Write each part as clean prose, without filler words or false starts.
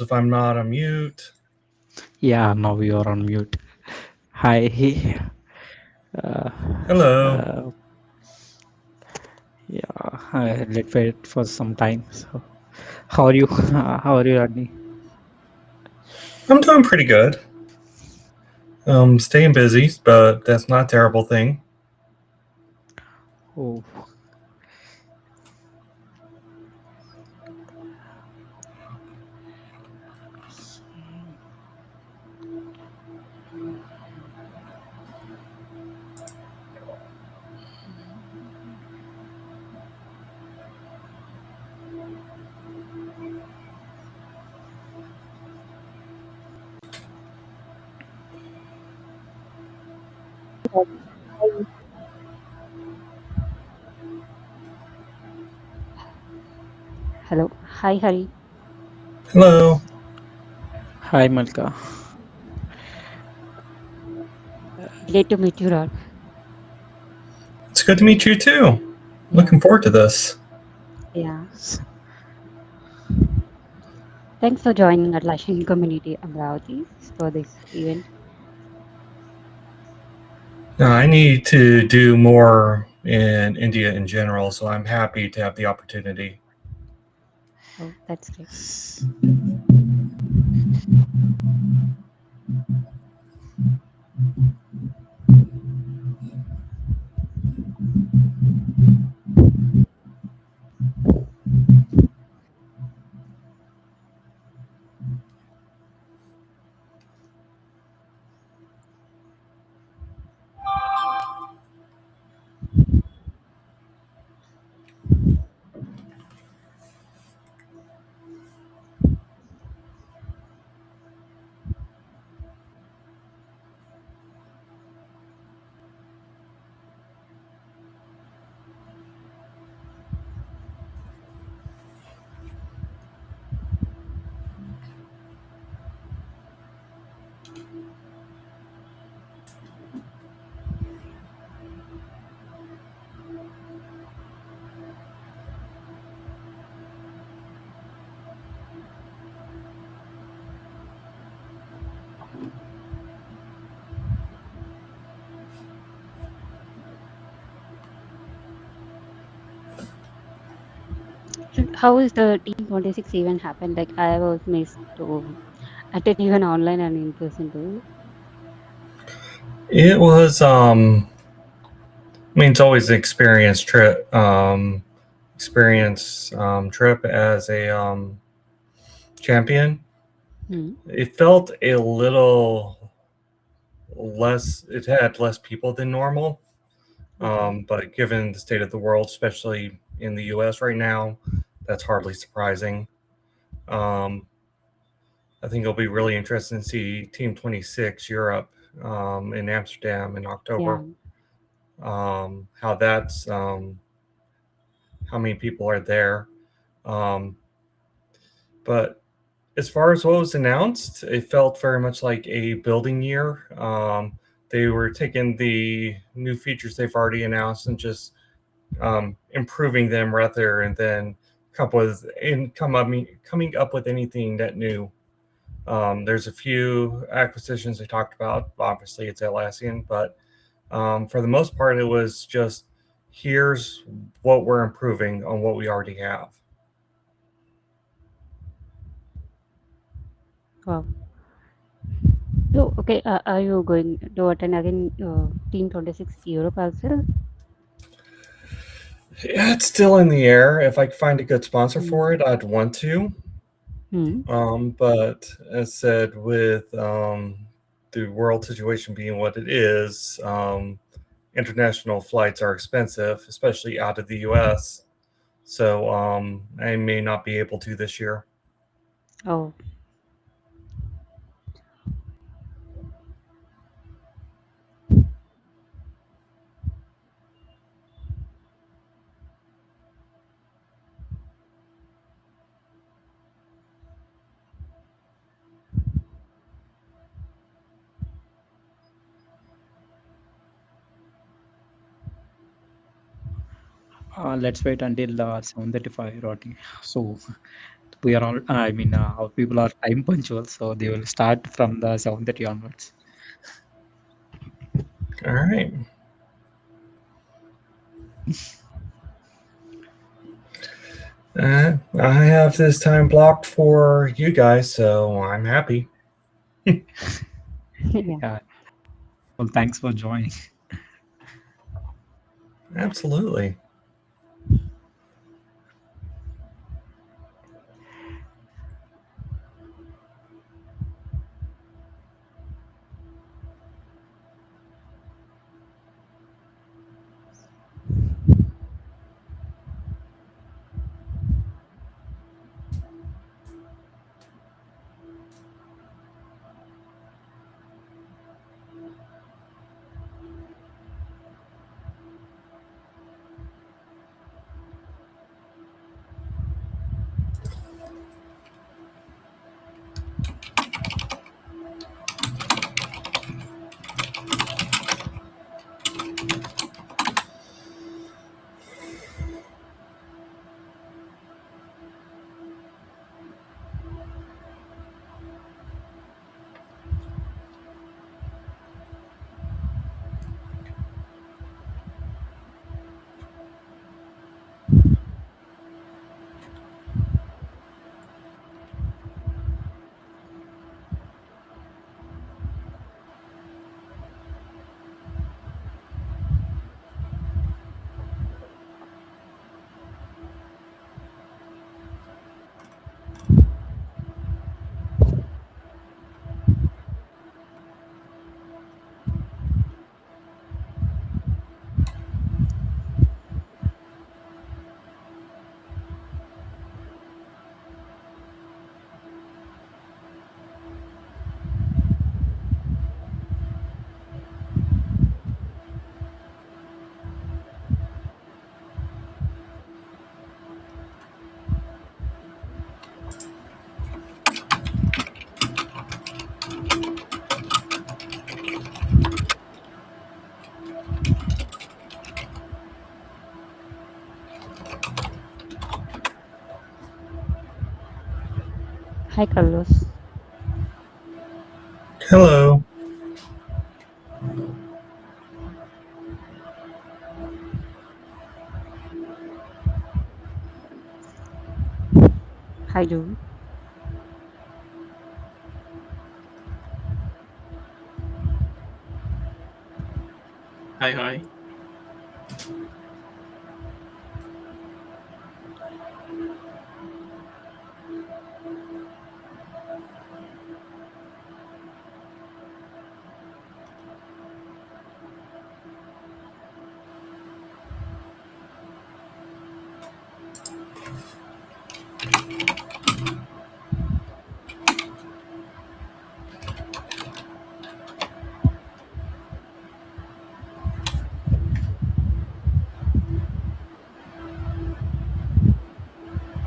If I'm not on mute. Yeah, now you are on mute. Hi. Hello. Let's wait for some time. So, how are you? How are you, Rodney? I'm doing pretty good. Staying busy, but that's not a terrible thing. Oh, Hello. Hi, Hari. Hello. hi, Malka. Glad to meet you, Rod. It's good to meet you too. Yeah. Looking forward to this. Yeah. Thanks for joining Atlassian community Amravati for this event. Now, I need to do more in India in general, so I'm happy to have the opportunity. Oh, that's great. So how is the Team 26 event happened? Like I was missed to attend even online and in person too. It was, it's always an trip as a champion. Hmm. It felt a little less. It had less people than normal. Okay. But given the state of the world, especially in the U.S. right now, that's hardly surprising. Um, I think it'll be really interesting to see Team 26 Europe in Amsterdam in Yeah. October. How that's how many people are there. Um, but as far as what was announced, it felt very much like a building year. They were taking the new features they've already announced and just improving them rather than coming up with anything that new. There's a few acquisitions they talked about. Obviously, it's Atlassian, but for the most part, it was just here's what we're improving on what we already have. Wow. So okay, are you going to attend again Team 26 Europe as well? Yeah, it's still in the air. If I could find a good sponsor for Hmm. it, I'd want to. Hmm. But as said, with the world situation being what it is, international flights are expensive, especially out of the U.S. So I may not be able to this year. Oh. Let's wait until 7:35, Rodney. So we are all, I mean, our people are time punctual, so they will start from the 7:30 onwards. All right. I have this time blocked for you guys, so I'm happy. Yeah. Yeah. Well, thanks for joining. Absolutely. Hi, Carlos. Hello. Hi, Joe. Hi, hi.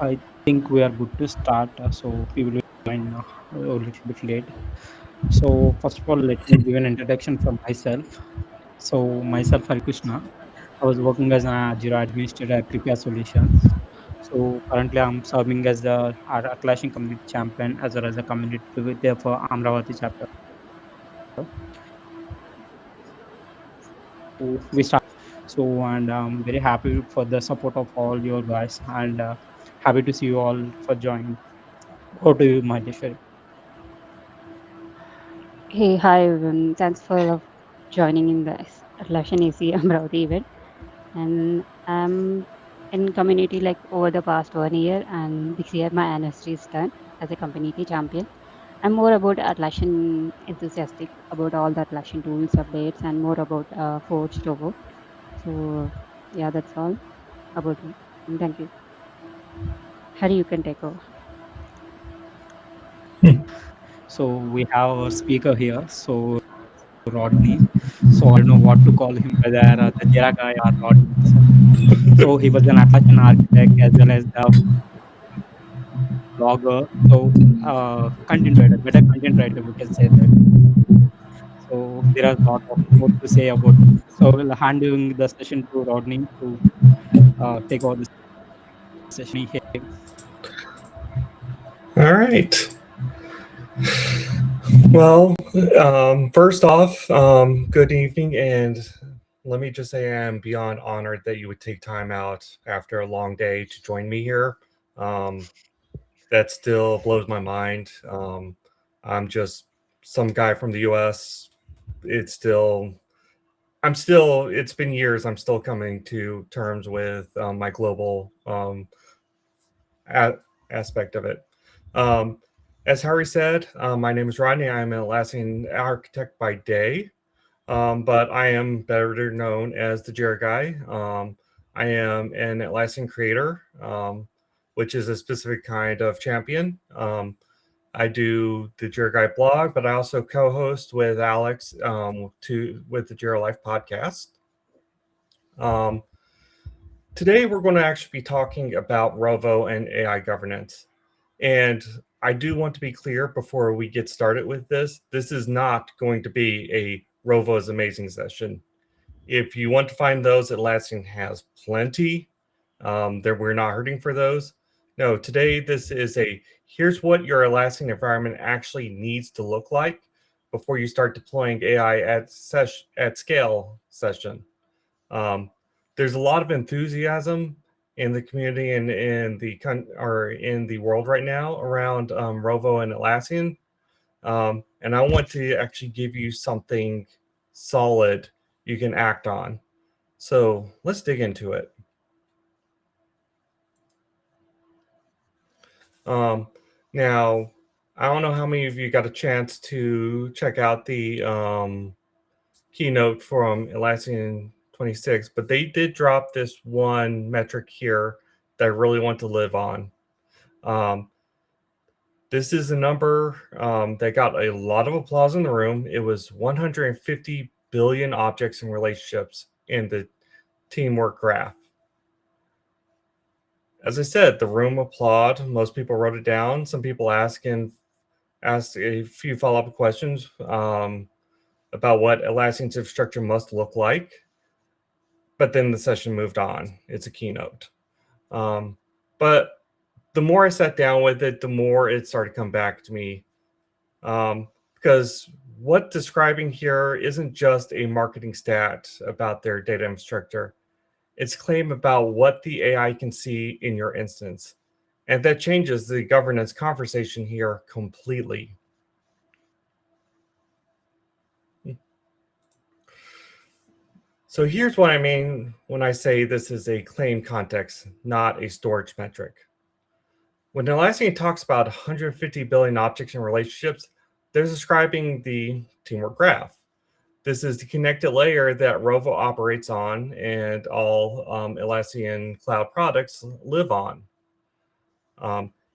I think we are good to start. So people will join a little bit late. So first of all, let me give an introduction from myself. So myself, Hari Krishna. I was working as a Jira administrator at Prepare Solutions. So currently, I'm serving as the Atlassian community champion as well as a community leader for Amravati chapter. So we start. So and I'm very happy for the support of all your guys and happy to see you all for joining. Over to you, Maheshwari. Hey, hi, everyone. Thanks for joining in the Atlassian AC Amravati event. And I'm in community like over the past 1 year, and this year my anniversary is done as a community champion. I'm more about Atlassian enthusiastic about all the Atlassian tools, updates, and more about Forge Rovo. So yeah, that's all about me. And thank you. Harry, you can take over. So we have our speaker here. So Rodney. So I don't know what to call him, whether the Jira guy or Rodney. So he was an Atlassian architect as well as a blogger. So content writer, better content writer, we can say that. So there are a lot of more to say about this. So we'll handing the session to Rodney to take over the session here. All right. Well, first off, good evening, and let me just say I'm beyond honored that you would take time out after a long day to join me here. That still blows my mind. I'm just some guy from the U.S. It's been years. I'm still coming to terms with my global aspect of it. As Harry said, my name is Rodney. I'm an Atlassian Architect by day, but I am better known as the Jira guy. I am an Atlassian creator, which is a specific kind of champion. I do the Jira Guy blog, but I also co-host with Alex with the Jira Life podcast. Today, we're going to actually be talking about Rovo and AI governance. And I do want to be clear before we get started with this. This is not going to be a Rovo is amazing session. If you want to find those, Atlassian has plenty. We're not hurting for those. No, today this is here's what your Atlassian environment actually needs to look like before you start deploying AI at scale session. There's a lot of enthusiasm in the community and in the world right now around Rovo and Atlassian. And I want to actually give you something solid you can act on. So let's dig into it. Now, I don't know how many of you got a chance to check out the keynote from Atlassian 26, but they did drop this one metric here that I really want to live on. This is a number that got a lot of applause in the room. It was 150 billion objects and relationships in the teamwork graph. As I said, the room applauded. Most people wrote it down. Some people asked a few follow-up questions about what Atlassian's infrastructure must look like. But then the session moved on. It's a keynote. But the more I sat down with it, the more it started to come back to me. Because what describing here isn't just a marketing stat about their data infrastructure. It's a claim about what the AI can see in your instance. And that changes the governance conversation here completely. So here's what I mean when I say this is a claim context, not a storage metric. When Atlassian talks about 150 billion objects and relationships, they're describing the teamwork graph. This is the connected layer that Rovo operates on and all Atlassian cloud products live on.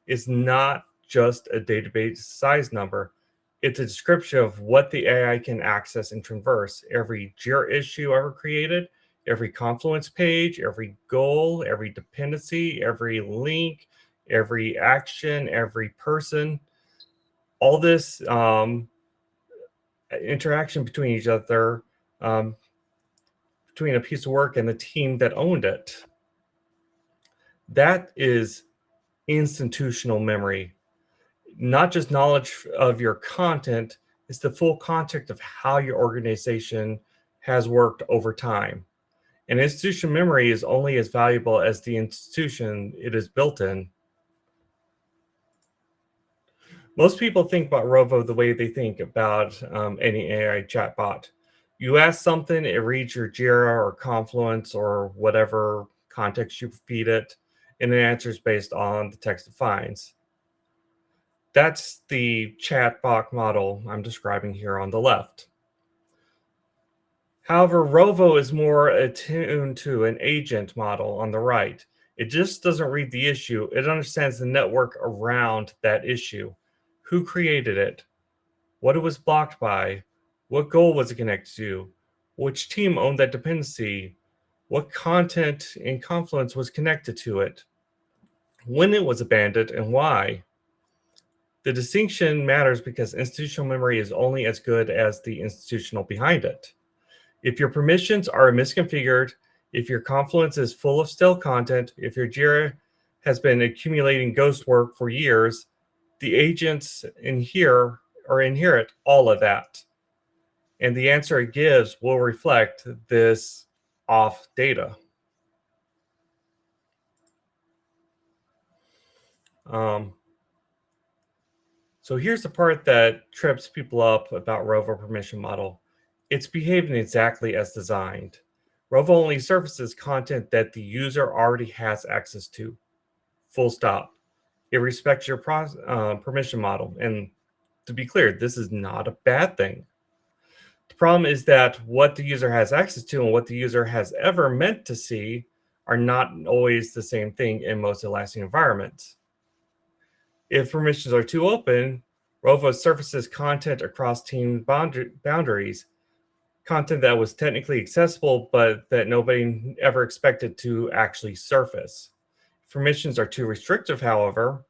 It's not just a database size number. It's a description of what the AI can access and traverse. Every Jira issue ever created, every Confluence page, every goal, every dependency, every link, every action, every person, all this interaction between each other, between a piece of work and the team that owned it. That is institutional memory. Not just knowledge of your content, it's the full context of how your organization has worked over time. And institutional memory is only as valuable as the institution it is built in. Most people think about Rovo the way they think about any AI chatbot. You ask something, it reads your Jira or Confluence or whatever context you feed it, and it answers based on the text it finds. That's the chatbot model I'm describing here on the left. However, Rovo is more attuned to an agent model on the right. It just doesn't read the issue. It understands the network around that issue. Who created it? What it was blocked by? What goal was it connected to? Which team owned that dependency? What content in Confluence was connected to it? When it was abandoned and why? The distinction matters because institutional memory is only as good as the institutional behind it. If your permissions are misconfigured, if your Confluence is full of stale content, if your Jira has been accumulating ghost work for years, the agents inherit all of that. And the answer it gives will reflect this off data. So here's the part that trips people up about Rovo permission model. It's behaving exactly as designed. Rovo only surfaces content that the user already has access to. Full stop. It respects your permission model. And to be clear, this is not a bad thing. The problem is that what the user has access to and what the user has ever meant to see are not always the same thing in most Atlassian environments. If permissions are too open, Rovo surfaces content across team boundaries, content that was technically accessible, but that nobody ever expected to actually surface. If permissions are too restrictive, however,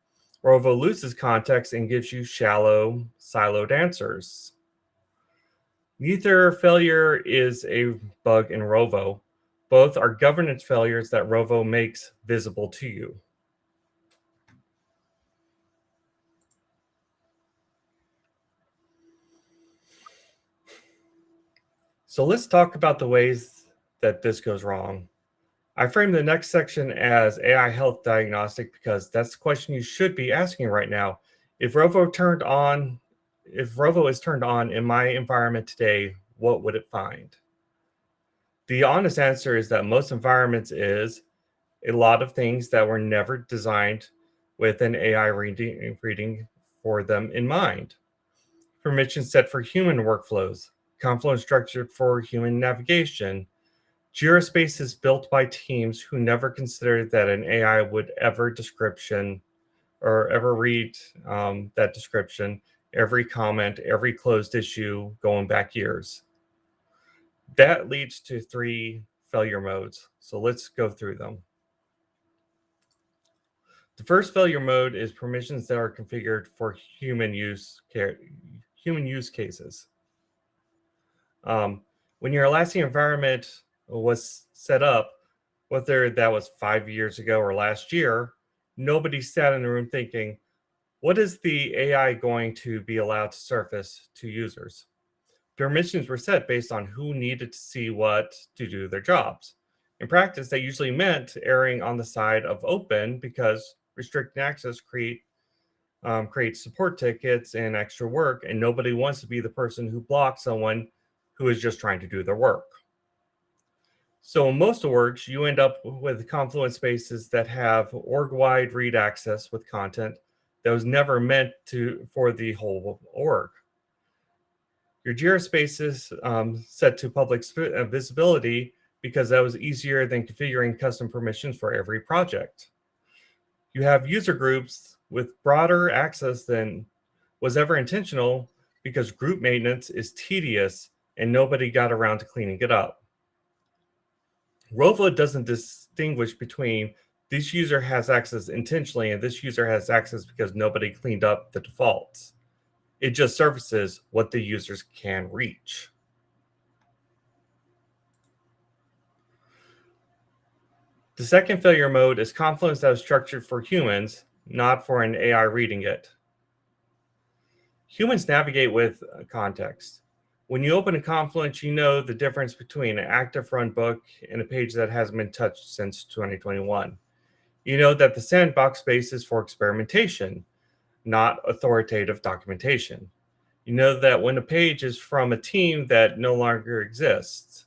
Rovo loses context and gives you shallow, siloed answers. Neither failure is a bug in Rovo. Both are governance failures that Rovo makes visible to you. So let's talk about the ways that this goes wrong. I frame the next section as AI health diagnostic because that's the question you should be asking right now. If Rovo is turned on in my environment today, what would it find? The honest answer is that most environments is a lot of things that were never designed with an AI reading for them in mind. Permissions set for human workflows, Confluence structured for human navigation, Jira spaces built by teams who never considered that an AI would ever read that description, every comment, every closed issue going back years. That leads to 3 failure modes. So let's go through them. The first failure mode is permissions that are configured for human use cases. When your Atlassian environment was set up, whether that was 5 years ago or last year, nobody sat in the room thinking, what is the AI going to be allowed to surface to users? Permissions were set based on who needed to see what to do their jobs. In practice, that usually meant erring on the side of open because restricted access creates support tickets and extra work, and nobody wants to be the person who blocks someone who is just trying to do their work. So in most orgs, you end up with Confluence spaces that have org-wide read access with content that was never meant for the whole org. Your Jira spaces set to public visibility because that was easier than configuring custom permissions for every project. You have user groups with broader access than was ever intentional because group maintenance is tedious and nobody got around to cleaning it up. Rovo doesn't distinguish between this user has access intentionally and this user has access because nobody cleaned up the defaults. It just surfaces what the users can reach. The second failure mode is Confluence that is structured for humans, not for an AI reading it. Humans navigate with context. When you open a Confluence, you know the difference between an active run book and a page that hasn't been touched since 2021. You know that the sandbox space is for experimentation, not authoritative documentation. You know that when a page is from a team that no longer exists.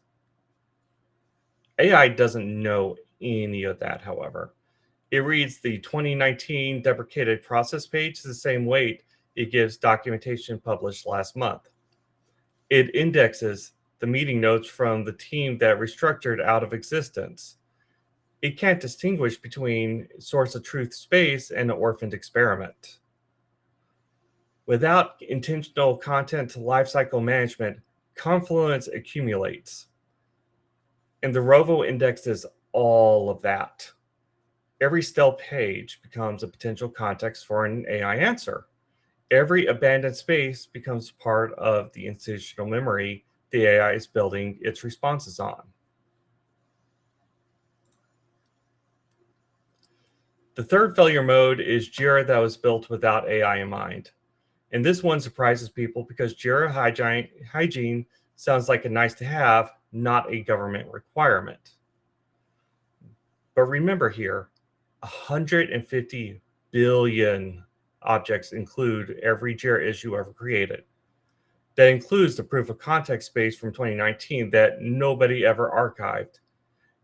AI doesn't know any of that, however. It reads the 2019 deprecated process page the same weight it gives documentation published last month. It indexes the meeting notes from the team that restructured out of existence. It can't distinguish between source of truth space and an orphaned experiment. Without intentional content lifecycle management, Confluence accumulates. And the Rovo indexes all of that. Every stale page becomes a potential context for an AI answer. Every abandoned space becomes part of the institutional memory the AI is building its responses on. The third failure mode is Jira that was built without AI in mind. And this one surprises people because Jira hygiene sounds like a nice to have, not a government requirement. But remember here, 150 billion objects include every Jira issue ever created. That includes the proof of context space from 2019 that nobody ever archived.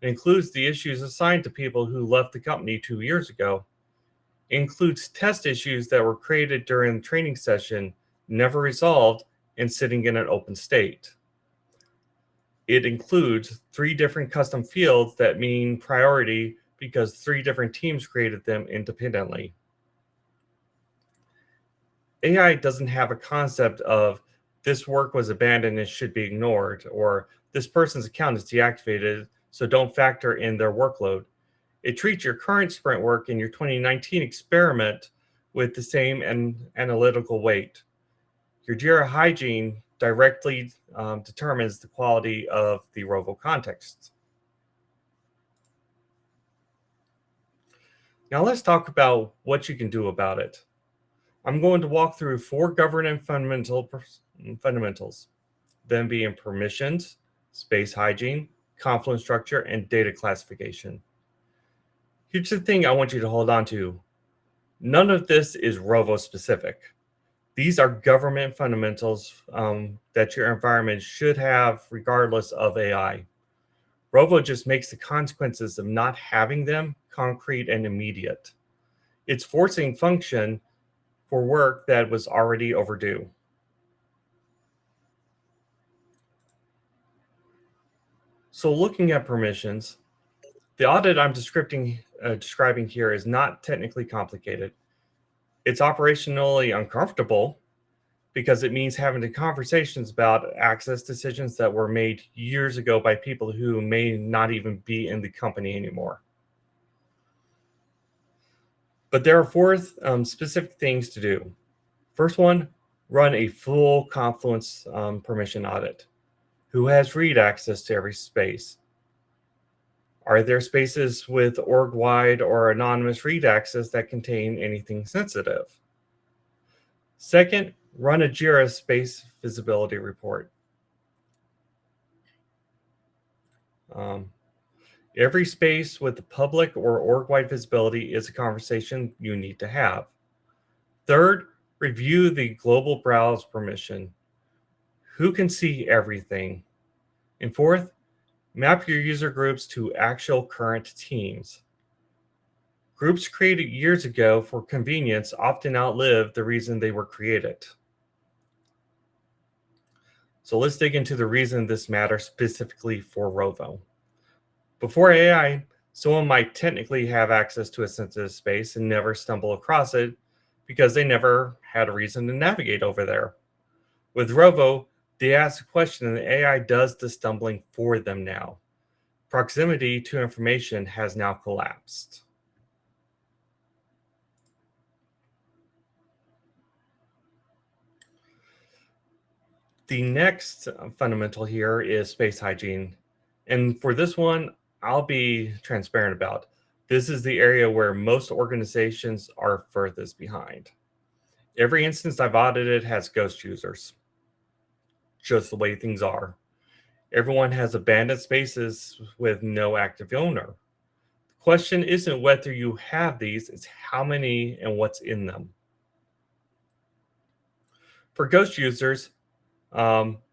It includes the issues assigned to people who left the company 2 years ago. It includes test issues that were created during the training session, never resolved, and sitting in an open state. It includes 3 different custom fields that mean priority because 3 different teams created them independently. AI doesn't have a concept of this work was abandoned and should be ignored, or this person's account is deactivated, so don't factor in their workload. It treats your current sprint work and your 2019 experiment with the same analytical weight. Your Jira hygiene directly determines the quality of the Rovo context. Now let's talk about what you can do about it. I'm going to walk through 4 governance fundamentals, them being permissions, space hygiene, confluence structure, and data classification. Here's the thing I want you to hold on to. None of this is Rovo specific. These are government fundamentals that your environment should have regardless of AI. Rovo just makes the consequences of not having them concrete and immediate. It's forcing function for work that was already overdue. So looking at permissions, the audit I'm describing here is not technically complicated. It's operationally uncomfortable because it means having the conversations about access decisions that were made years ago by people who may not even be in the company anymore. But there are 4 specific things to do. First one, run a full Confluence permission audit. Who has read access to every space? Are there spaces with org-wide or anonymous read access that contain anything sensitive? Second, run a Jira space visibility report. Every space with the public or org-wide visibility is a conversation you need to have. Third, review the global browse permission. Who can see everything? And fourth, map your user groups to actual current teams. Groups created years ago for convenience often outlive the reason they were created. So let's dig into the reason this matters specifically for Rovo. Before AI, someone might technically have access to a sensitive space and never stumble across it because they never had a reason to navigate over there. With Rovo, they ask a question and the AI does the stumbling for them now. Proximity to information has now collapsed. The next fundamental here is space hygiene. And for this one, I'll be transparent about. This is the area where most organizations are furthest behind. Every instance I've audited has ghost users. Just the way things are. Everyone has abandoned spaces with no active owner. The question isn't whether you have these, it's how many and what's in them. For ghost users,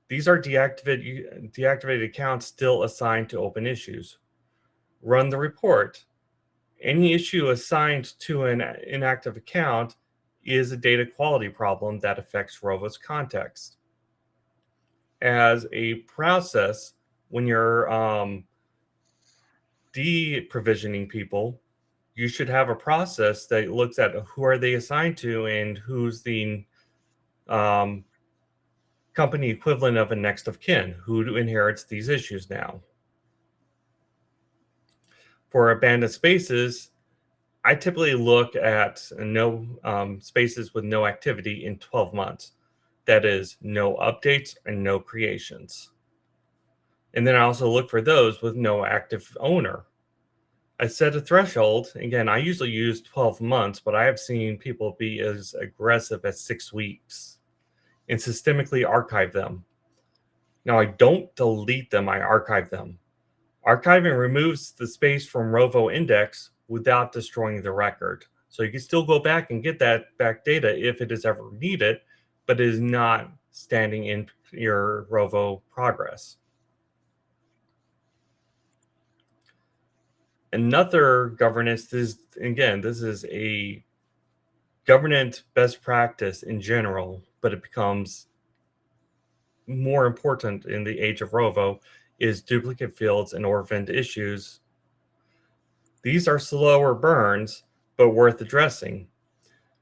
these are deactivated accounts still assigned to open issues. Run the report. Any issue assigned to an inactive account is a data quality problem that affects Rovo's context. As a process, when you're deprovisioning people, you should have a process that looks at who are they assigned to and who's the company equivalent of a next of kin, who inherits these issues now. For abandoned spaces, I typically look at no spaces with no activity in 12 months. That is, no updates and no creations. And then I also look for those with no active owner. I set a threshold. Again, I usually use 12 months, but I have seen people be as aggressive as 6 weeks and systemically archive them. Now, I don't delete them, I archive them. Archiving removes the space from Rovo index without destroying the record. So you can still go back and get that back data if it is ever needed, but it is not standing in your Rovo progress. Another governance, this is a governance best practice in general, but it becomes more important in the age of Rovo, is duplicate fields and orphaned issues. These are slower burns, but worth addressing.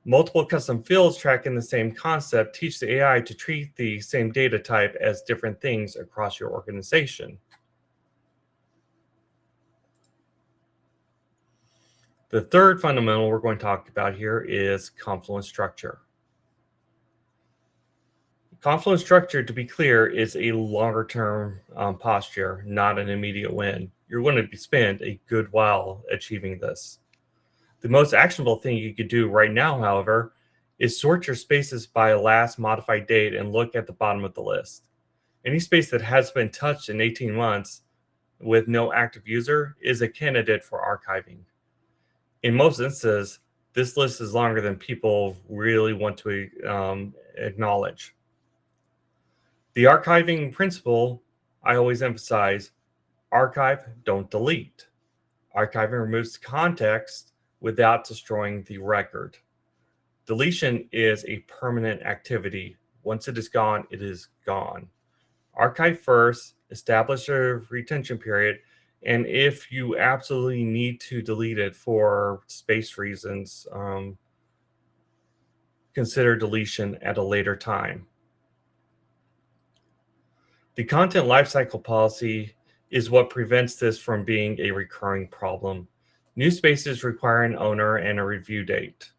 Multiple custom fields tracking the same concept teach the AI to treat the same data type as different things across your organization. The third fundamental we're going to talk about here is confluent structure. Confluent structure, to be clear, is a longer term posture, not an immediate win. You're going to spend a good while achieving this. The most actionable thing you could do right now, however, is sort your spaces by last modified date and look at the bottom of the list. Any space that has been touched in 18 months with no active user is a candidate for archiving. In most instances, this list is longer than people really want to acknowledge. The archiving principle, I always emphasize, archive, don't delete. Archiving removes context without destroying the record. Deletion is a permanent activity. Once it is gone, it is gone. Archive first, establish a retention period, and if you absolutely need to delete it for space reasons, consider deletion at a later time. The content lifecycle policy is what prevents this from being a recurring problem. New spaces require an owner and a review date.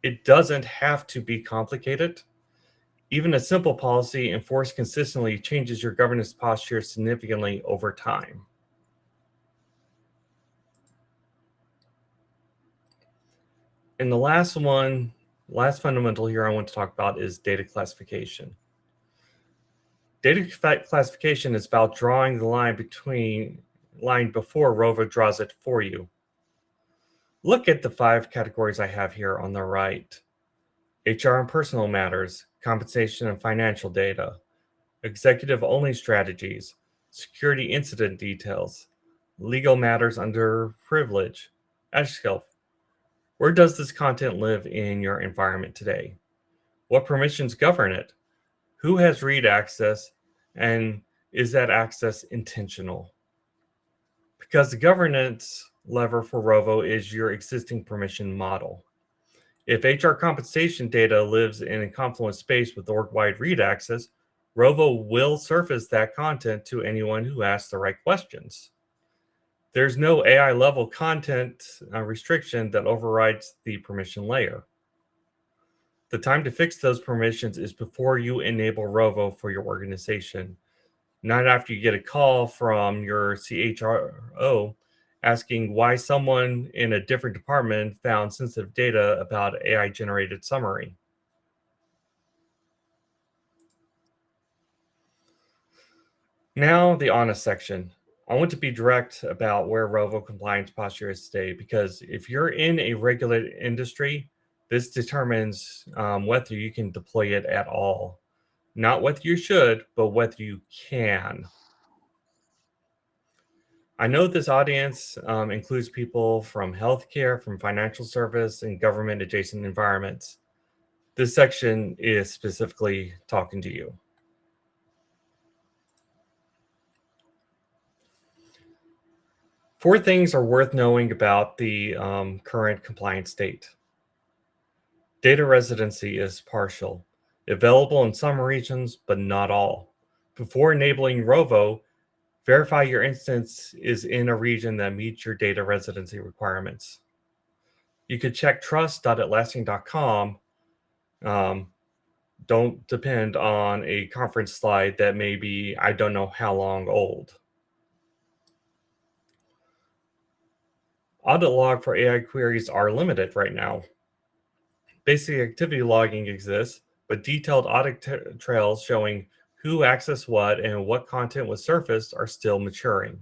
It doesn't have to be complicated. Even a simple policy enforced consistently changes your governance posture significantly over time. And the last fundamental here I want to talk about is data classification. Data classification is about drawing the line before Rovo draws it for you. Look at the 5 categories I have here on the right. HR and personal matters, compensation and financial data, executive-only strategies, security incident details, legal matters under privilege, Ashkelf. Where does this content live in your environment today? What permissions govern it? Who has read access, and is that access intentional? Because the governance lever for Rovo is your existing permission model. If HR compensation data lives in a Confluent space with org-wide read access, Rovo will surface that content to anyone who asks the right questions. There's no AI level content restriction that overrides the permission layer. The time to fix those permissions is before you enable Rovo for your organization, not after you get a call from your CHRO asking why someone in a different department found sensitive data about AI-generated summary. Now, the honest section. I want to be direct about where Rovo compliance posture is today, because if you're in a regulated industry, this determines whether you can deploy it at all. Not whether you should, but whether you can. I know this audience includes people from healthcare, from financial service, and government adjacent environments. This section is specifically talking to you. Four things are worth knowing about the current compliance state. Data residency is partial, available in some regions, but not all. Before enabling Rovo, verify your instance is in a region that meets your data residency requirements. You could check trust.atlassian.com. Don't depend on a conference slide that may be, I don't know how long old. Audit log for AI queries are limited right now. Basic activity logging exists, but detailed audit trails showing who accessed what and what content was surfaced are still maturing.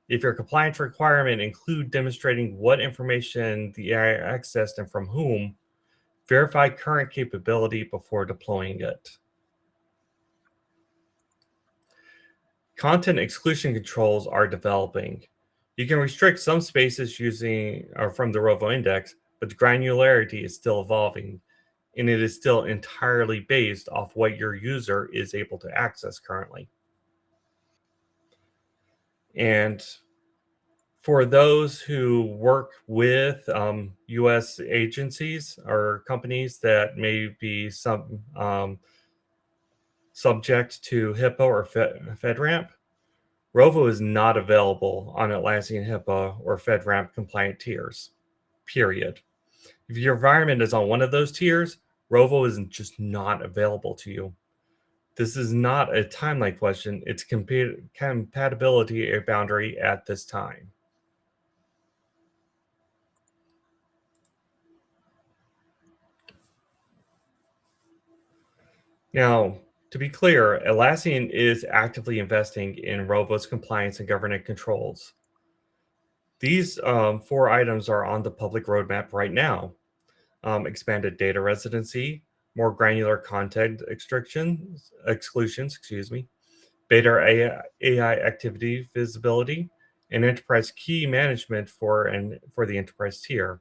If your compliance requirement include demonstrating what information the AI accessed and from whom, verify current capability before deploying it. Content exclusion controls are developing. You can restrict some spaces using or from the Rovo index, but the granularity is still evolving, and it is still entirely based off what your user is able to access currently. And for those who work with U.S. agencies or companies that may be subject to HIPAA or FedRAMP, Rovo is not available on Atlassian HIPAA or FedRAMP compliant tiers, period. If your environment is on one of those tiers, Rovo is just not available to you. This is not a timeline question, it's compatibility boundary at this time. Now, to be clear, Atlassian is actively investing in Rovo's compliance and governance controls. These 4 items are on the public roadmap right now. Expanded data residency, more granular content exclusions, beta AI activity visibility, and enterprise key management for the enterprise tier.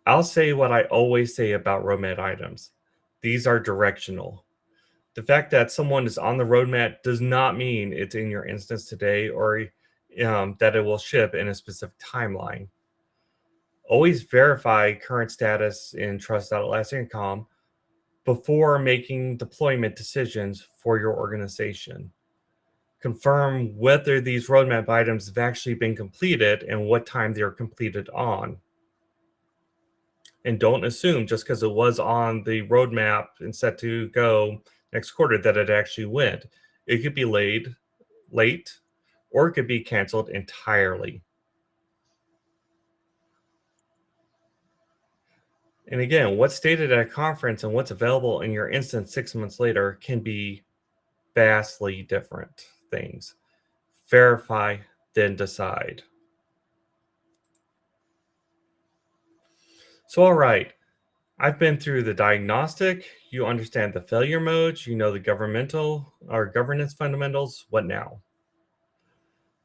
I'll say what I always say about roadmap items. These are directional. The fact that someone is on the roadmap does not mean it's in your instance today or that it will ship in a specific timeline. Always verify current status in trust.atlassian.com before making deployment decisions for your organization. Confirm whether these roadmap items have actually been completed and what time they're completed on. And don't assume just because it was on the roadmap and set to go next quarter that it actually went. It could be late, or it could be canceled entirely. And again, what's stated at a conference and what's available in your instance 6 months later can be vastly different things. Verify, then decide. So, all right, I've been through the diagnostic. You understand the failure modes. You know the governmental or governance fundamentals. What now?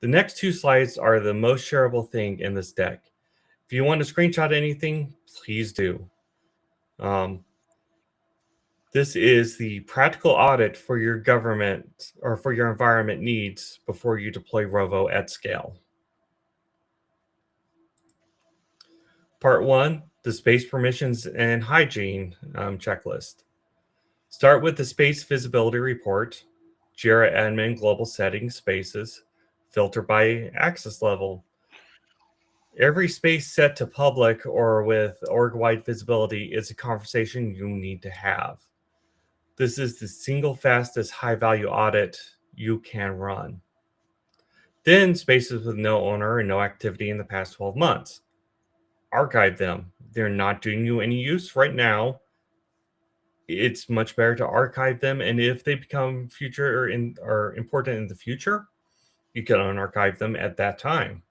The next 2 slides are the most shareable thing in this deck. If you want to screenshot anything, please do. This is the practical audit for your government or for your environment needs before you deploy Rovo at scale. Part 1, the space permissions and hygiene checklist. Start with the space visibility report, Jira Admin global settings spaces, filter by access level. Every space set to public or with org-wide visibility is a conversation you need to have. This is the single fastest high-value audit you can run. Then spaces with no owner and no activity in the past 12 months. Archive them. They're not doing you any use right now. It's much better to archive them, and if they become future or important in the future, you can unarchive them at that time.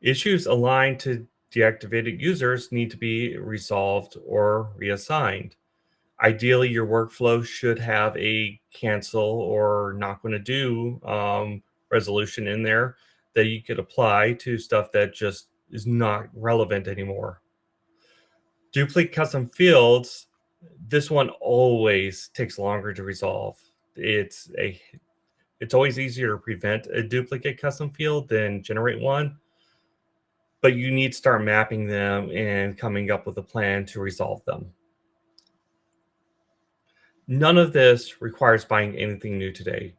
Issues aligned to deactivated users need to be resolved or reassigned. Ideally, your workflow should have a cancel or not going to do resolution in there that you could apply to stuff that just is not relevant anymore. Duplicate custom fields, this one always takes longer to resolve. It's always easier to prevent a duplicate custom field than generate one, but you need to start mapping them and coming up with a plan to resolve them. None of this requires buying anything new today.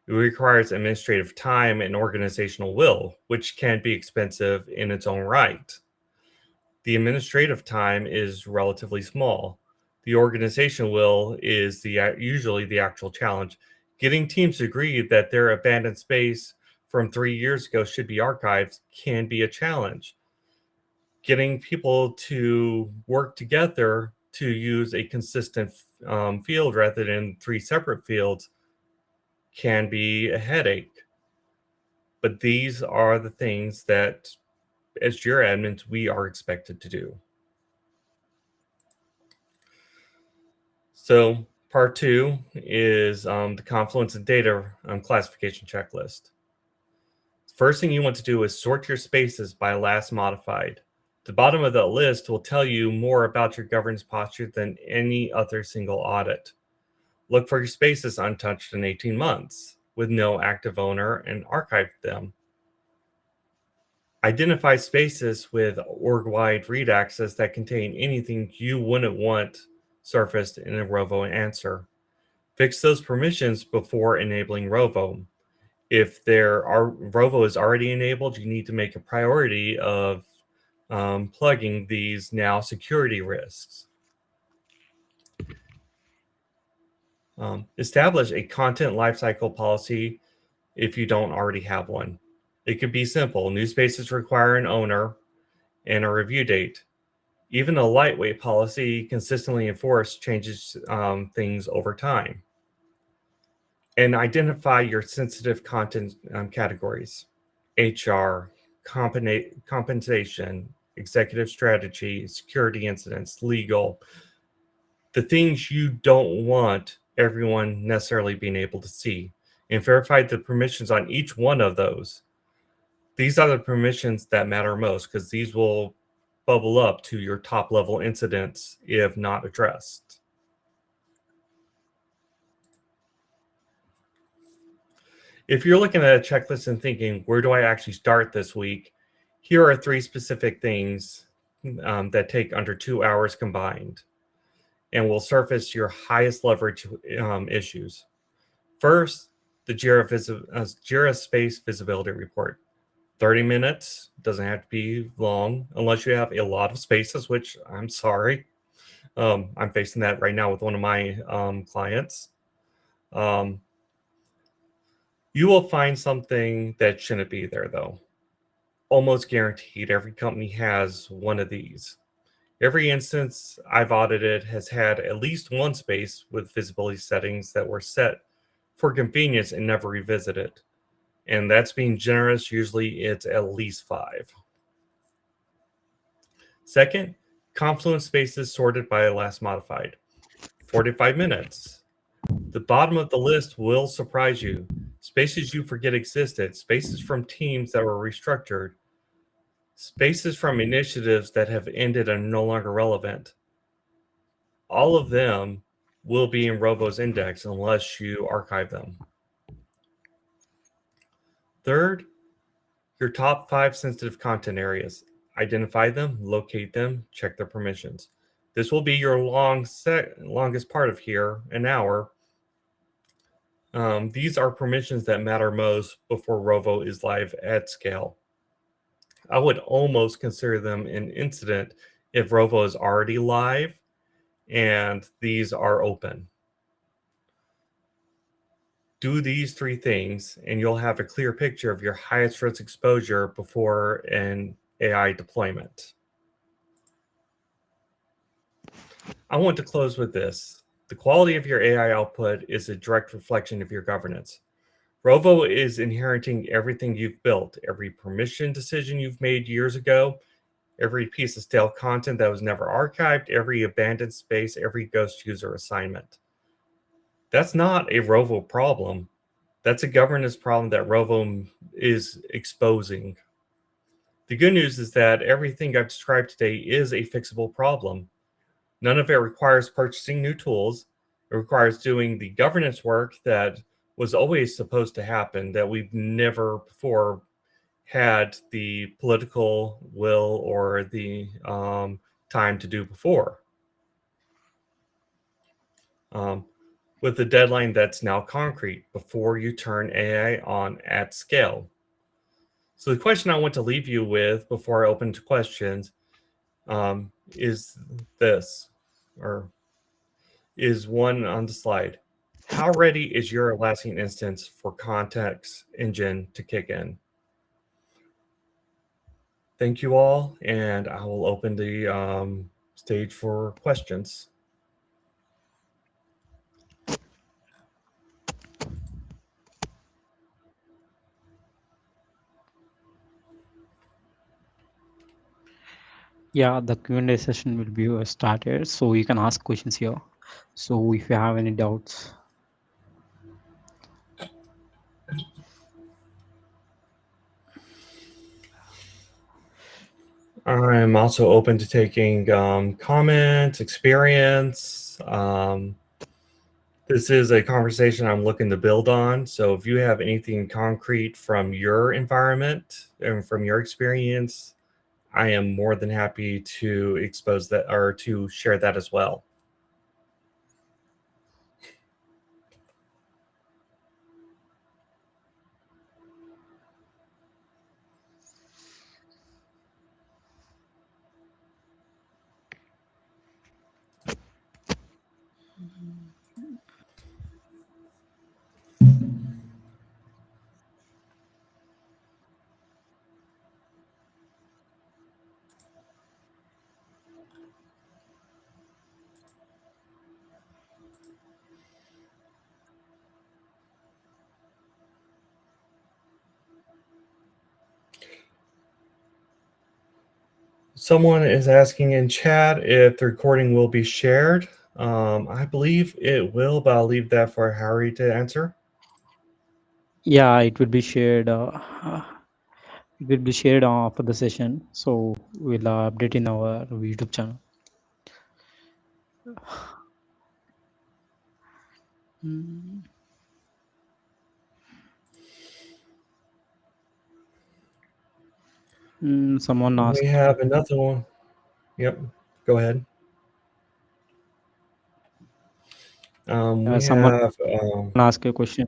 It requires administrative time and organizational will, which can be expensive in its own right. The administrative time is relatively small. The organizational will is usually the actual challenge. Getting teams to agree that their abandoned space from 3 years ago should be archived can be a challenge. Getting people to work together to use a consistent field rather than 3 separate fields can be a headache. But these are the things that, as Jira admins, we are expected to do. So part 2 is the confluence of data classification checklist. First thing you want to do is sort your spaces by last modified. The bottom of the list will tell you more about your governance posture than any other single audit. Look for your spaces untouched in 18 months with no active owner and archive them. Identify spaces with org-wide read access that contain anything you wouldn't want surfaced in a Rovo answer. Fix those permissions before enabling Rovo. If Rovo is already enabled, you need to make a priority of plugging these now security risks. Establish a content lifecycle policy if you don't already have one. It could be simple. New spaces require an owner and a review date. Even a lightweight policy consistently enforced changes things over time. And identify your sensitive content categories: HR, compensation, executive strategy, security incidents, legal, the things you don't want everyone necessarily being able to see, and verify the permissions on each one of those. These are the permissions that matter most because these will bubble up to your top level incidents if not addressed. If you're looking at a checklist and thinking, where do I actually start this week? Here are 3 specific things that take under 2 hours combined and will surface your highest leverage issues. First, the Jira Space Visibility Report. 30 minutes, doesn't have to be long unless you have a lot of spaces, which I'm sorry. I'm facing that right now with one of my clients. You will find something that shouldn't be there, though. Almost guaranteed, every company has one of these. Every instance I've audited has had at least one space with visibility settings that were set for convenience and never revisited. And that's being generous. Usually it's at least 5. Second, confluence spaces sorted by last modified. 45 minutes. The bottom of the list will surprise you. Spaces you forget existed, spaces from teams that were restructured, spaces from initiatives that have ended and are no longer relevant. All of them will be in Rovo's index unless you archive them. Third, your top 5 sensitive content areas. Identify them, locate them, check their permissions. This will be your longest part of here, an hour. These are permissions that matter most before Rovo is live at scale. I would almost consider them an incident if Rovo is already live and these are open. Do these 3 things and you'll have a clear picture of your highest risk exposure before an AI deployment. I want to close with this. The quality of your AI output is a direct reflection of your governance. Rovo is inheriting everything you've built, every permission decision you've made years ago, every piece of stale content that was never archived, every abandoned space, every ghost user assignment. That's not a Rovo problem. That's a governance problem that Rovo is exposing. The good news is that everything I've described today is a fixable problem. None of it requires purchasing new tools. It requires doing the governance work that was always supposed to happen, that we've never before had the political will or the time to do before. with a deadline that's now concrete before you turn AI on at scale. So the question I want to leave you with before I open to questions is this, or is one on the slide. How ready is your Atlassian instance for context engine to kick in? Thank you all, and I will open the stage for questions. Yeah, the Q&A session will be started, so you can ask questions here. So if you have any doubts. I'm also open to taking comments, experience. This is a conversation I'm looking to build on. So if you have anything concrete from your environment and from your experience, I am more than happy to expose that or to share that as well. Someone is asking in chat if the recording will be shared. I believe it will, but I'll leave that for Harry to answer. Yeah, it will be shared. It will be shared after the session, so we'll update in our YouTube channel. Someone asked. We have another one. Yep, go ahead. We Someone have. ask a question.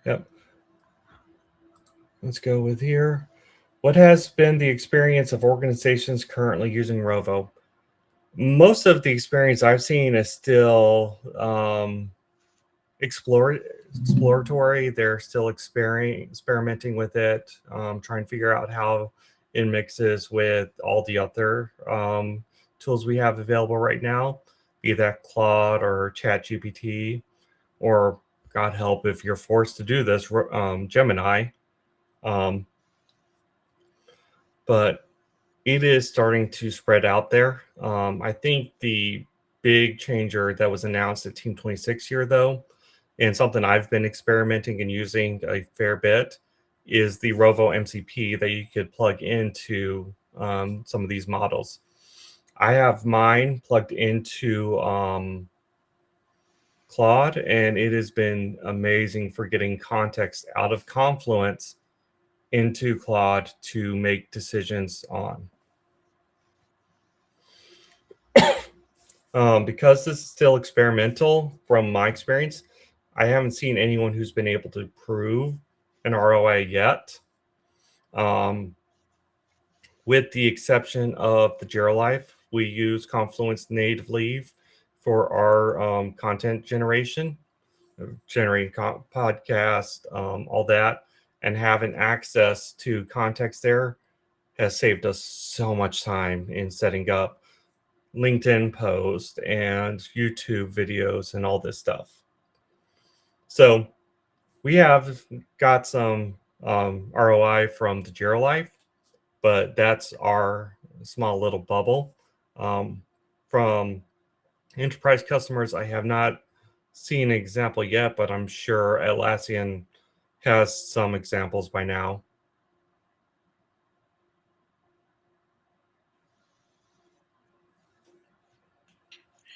Yep. Let's go with here. What has been the experience of organizations currently using Rovo? Most of the experience I've seen is still exploratory. They're still experimenting with it, trying to figure out how it mixes with all the other tools we have available right now, be that Claude or ChatGPT, or God help if you're forced to do this, Gemini. But it is starting to spread out there. I think the big changer that was announced at Team 26 here, though, and something I've been experimenting and using a fair bit, is the Rovo MCP that you could plug into some of these models. I have mine plugged into Claude, and it has been amazing for getting context out of Confluence into Claude to make decisions on. Because this is still experimental, from my experience, I haven't seen anyone who's been able to prove an ROI yet, with the exception of the Jira Life. We use Confluence natively for our content generation, generating podcasts, all that, and having access to context there has saved us so much time in setting up LinkedIn posts and YouTube videos and all this stuff. So we have got some ROI from the Jira Life, but that's our small little bubble. From enterprise customers, I have not seen an example yet, but I'm sure Atlassian has some examples by now.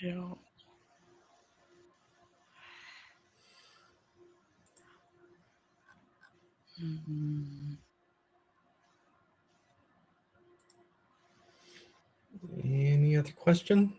Yeah. Any other question?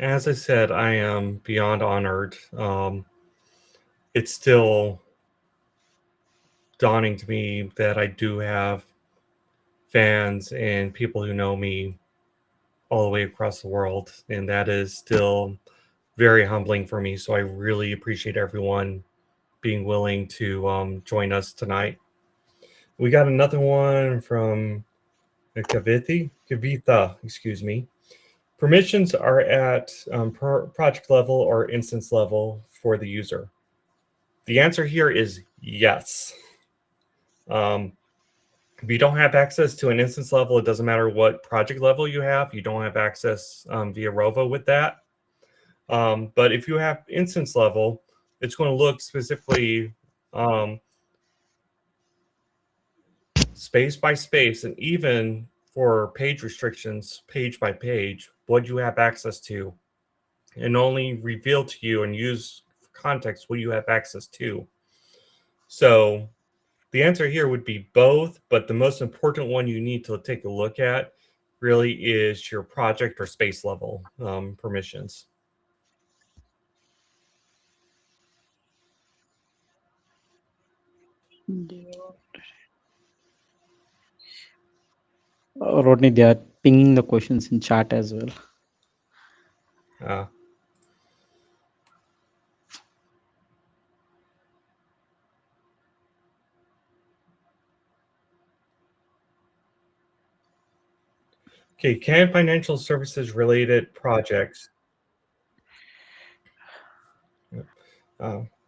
as I said, I am beyond honored. It's still dawning to me that I do have fans and people who know me all the way across the world, and that is still very humbling for me. So I really appreciate everyone being willing to join us tonight. We got another one from Kavitha, excuse me. Permissions are at project level or instance level for the user. The answer here is yes. If you don't have access to an instance level, it doesn't matter what project level you have. You don't have access via Rovo with that. But if you have instance level, it's going to look specifically space by space, and even for page restrictions, page by page, what you have access to, and only reveal to you and use for context what you have access to. So the answer here would be both, but the most important one you need to take a look at really is your project or space level permissions. Rodney, they are pinging the questions in chat as well. Okay, can financial services related projects?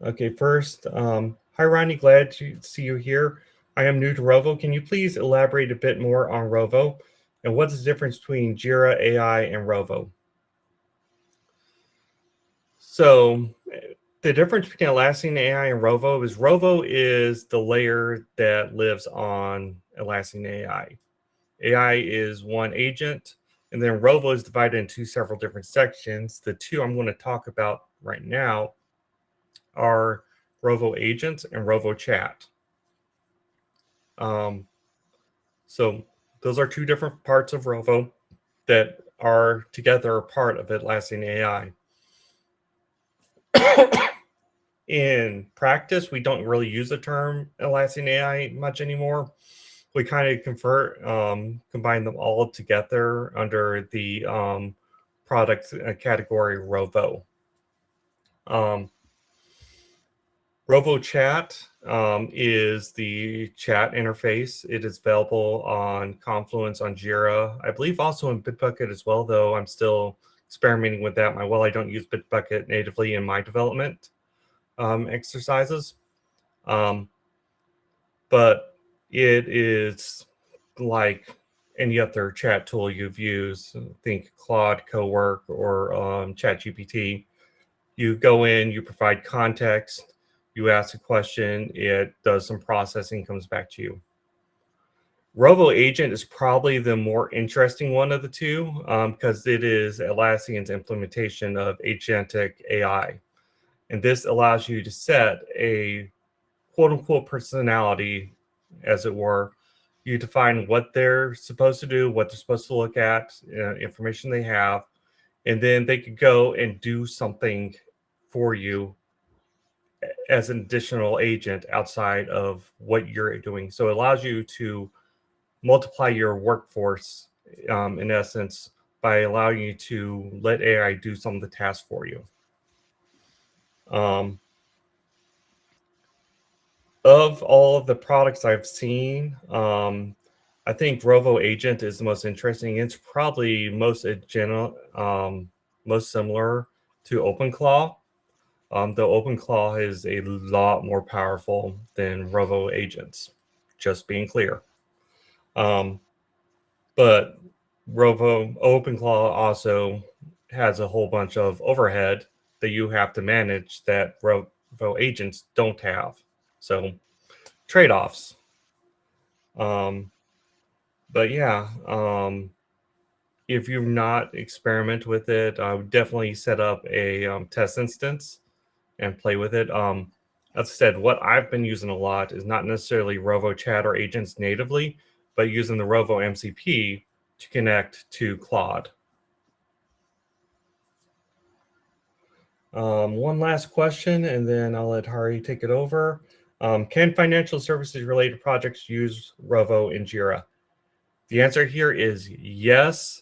Okay, first, hi Rodney, glad to see you here. I am new to Rovo. Can you please elaborate a bit more on Rovo and what's the difference between Jira AI and Rovo? So the difference between Atlassian AI and Rovo is the layer that lives on Atlassian AI. AI is one agent, and then Rovo is divided into several different sections. The two I'm going to talk about right now are Rovo agents and Rovo chat. So those are two different parts of Rovo that are together a part of Atlassian AI. In practice, we don't really use the term Atlassian AI much anymore. We kind of combine them all together under the product category Rovo. Rovo Chat is the chat interface. It is available on Confluence, on Jira, I believe also in Bitbucket as well, though I'm still experimenting with that. I don't use Bitbucket natively in my development exercises. But it is like any other chat tool you've used. Think Claude, Cowork, or ChatGPT. You go in, you provide context, you ask a question, it does some processing, comes back to you. Rovo Agent is probably the more interesting one of the two because it is Atlassian's implementation of agentic AI. And this allows you to set a quote-unquote personality, as it were. You define what they're supposed to do, what they're supposed to look at, information they have, and then they could go and do something for you as an additional agent outside of what you're doing. So it allows you to multiply your workforce, in essence, by allowing you to let AI do some of the tasks for you. Of all of the products I've seen, I think Rovo Agent is the most interesting. It's probably most similar to OpenClaw. Though OpenClaw is a lot more powerful than Rovo Agents, just being clear. But OpenClaw also has a whole bunch of overhead that you have to manage that Rovo Agents don't have. So trade-offs. But yeah, if you've not experimented with it, I would definitely set up a test instance and play with it. As I said, what I've been using a lot is not necessarily Rovo chat or agents natively, but using the Rovo MCP to connect to Claude. One last question, and then I'll let Hari take it over. Can financial services related projects use Rovo in Jira? The answer here is yes,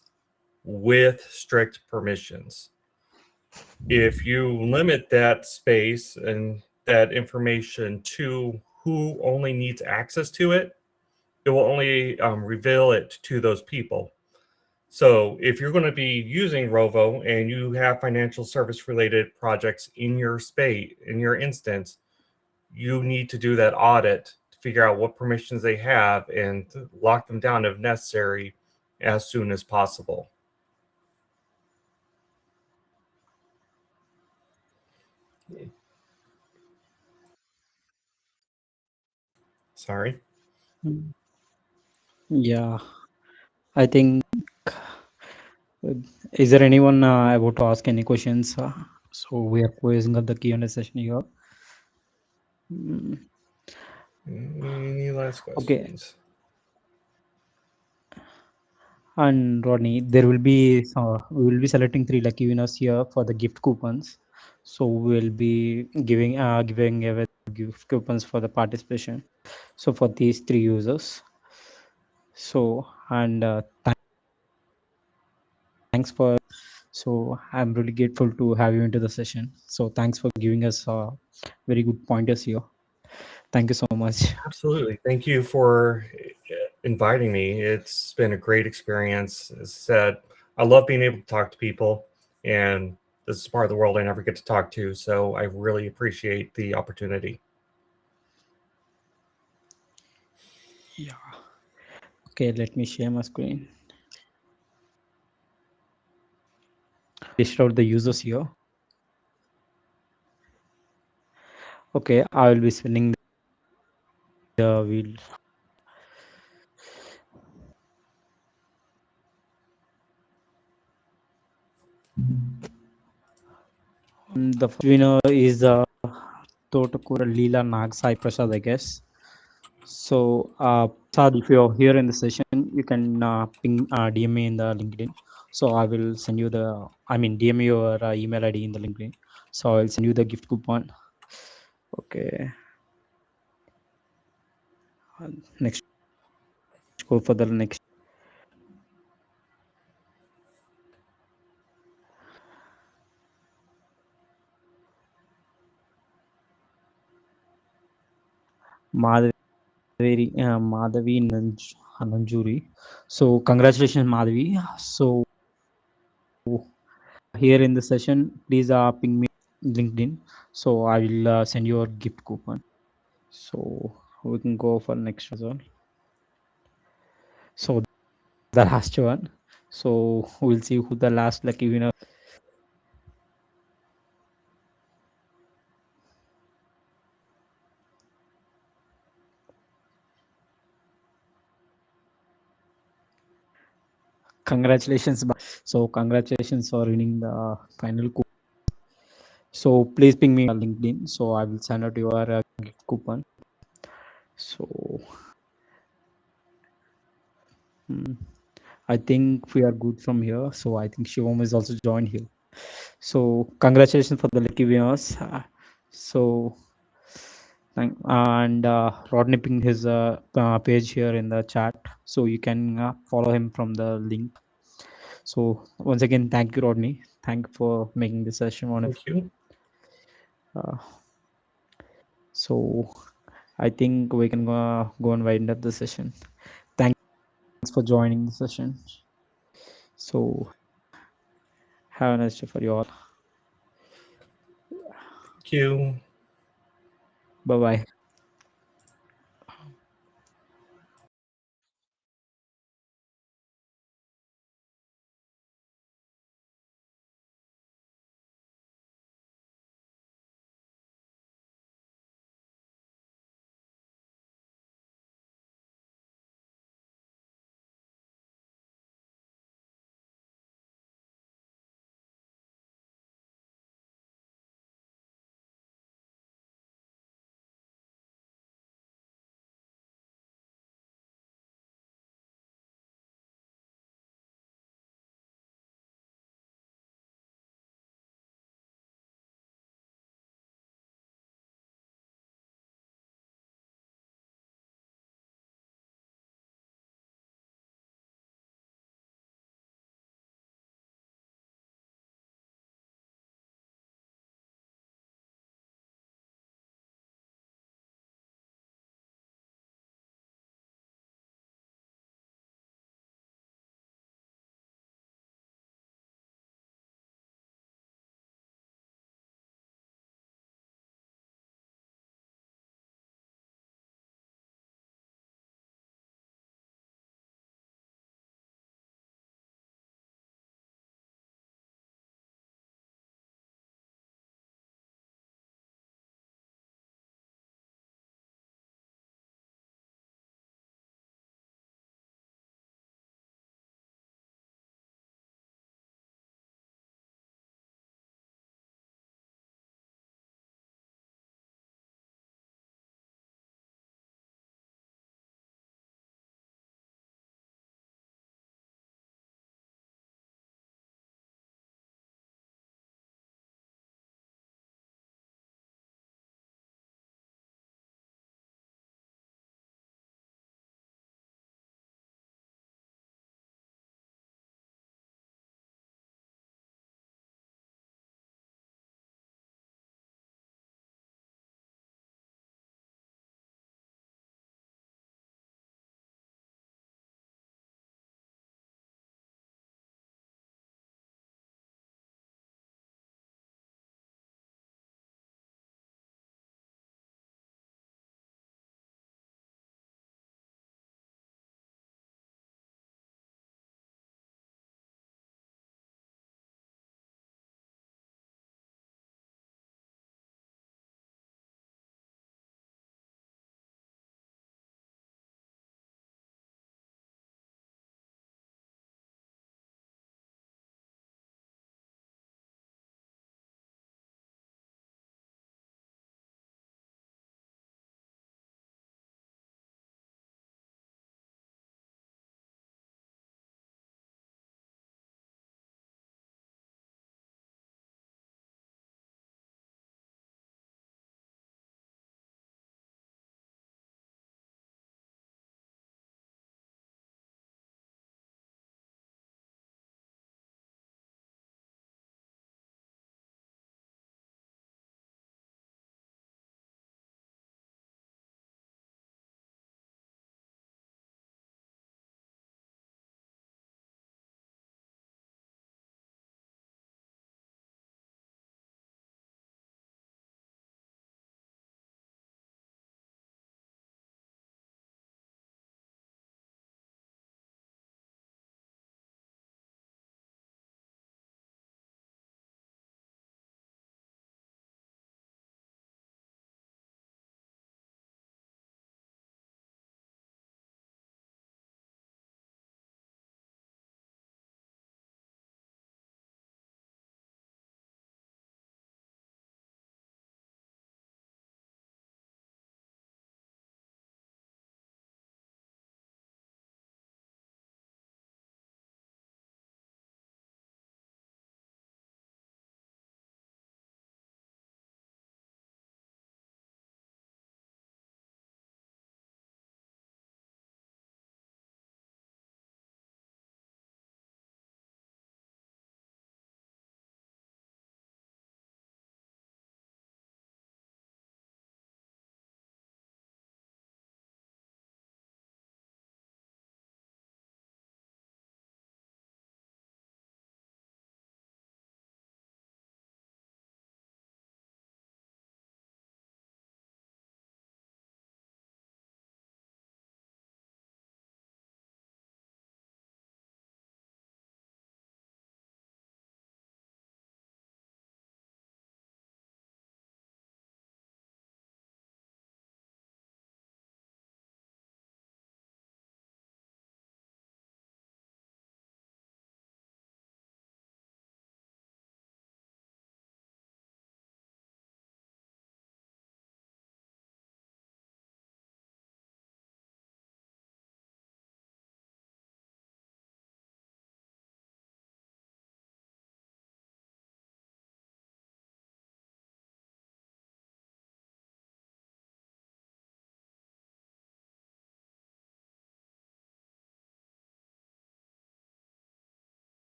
with strict permissions. If you limit that space and that information to who only needs access to it, it will only reveal it to those people. So if you're going to be using Rovo and you have financial service related projects in your space, in your instance, you need to do that audit to figure out what permissions they have and lock them down if necessary as soon as possible. Sorry. Yeah, I think. Is there anyone about to ask any questions? So we are closing up the Q&A session here. Any last Okay. questions? And Rodney, there will be we will be selecting 3 lucky winners here for the gift coupons. So we'll be giving away gift coupons for the participation. So for these 3 users. So and thanks for. So I'm really grateful to have you into the session. So thanks for giving us very good pointers here. Thank you so much. Absolutely. Thank you for inviting me. It's been a great experience. As I said, I love being able to talk to people, and this is part of the world I never get to talk to. So I really appreciate the opportunity. Yeah. Okay, let me share my screen. List out the users here. Okay, I will be spinning the wheel. The first winner is Totakura Leela Nag Sai Prasad, I guess. So, Prasad, if you're here in the session, you can ping DM me in the LinkedIn. So I will send you DM me your email ID in the LinkedIn. So I'll send you the gift coupon. Okay. Next, go for the next. Madhavi Nanjuri. So congratulations, Madhavi. So here in the session, please ping me LinkedIn. So I will send you a gift coupon. So we can go for next as well. So the last one. So we'll see who the last lucky winner. Congratulations. So congratulations for winning the final coupon. So please ping me on LinkedIn. So I will send out your gift coupon. So I think we are good from here. So I think Shivam is also joined here. So congratulations for the lucky winners. So and Rodney pinged his page here in the chat. So you can follow him from the link. So once again, thank you, Rodney. Thank you for making this session wonderful. Thank you. So I think we can go and wind up the session. Thanks for joining the session. So have a nice day for you all. Thank you. Bye-bye.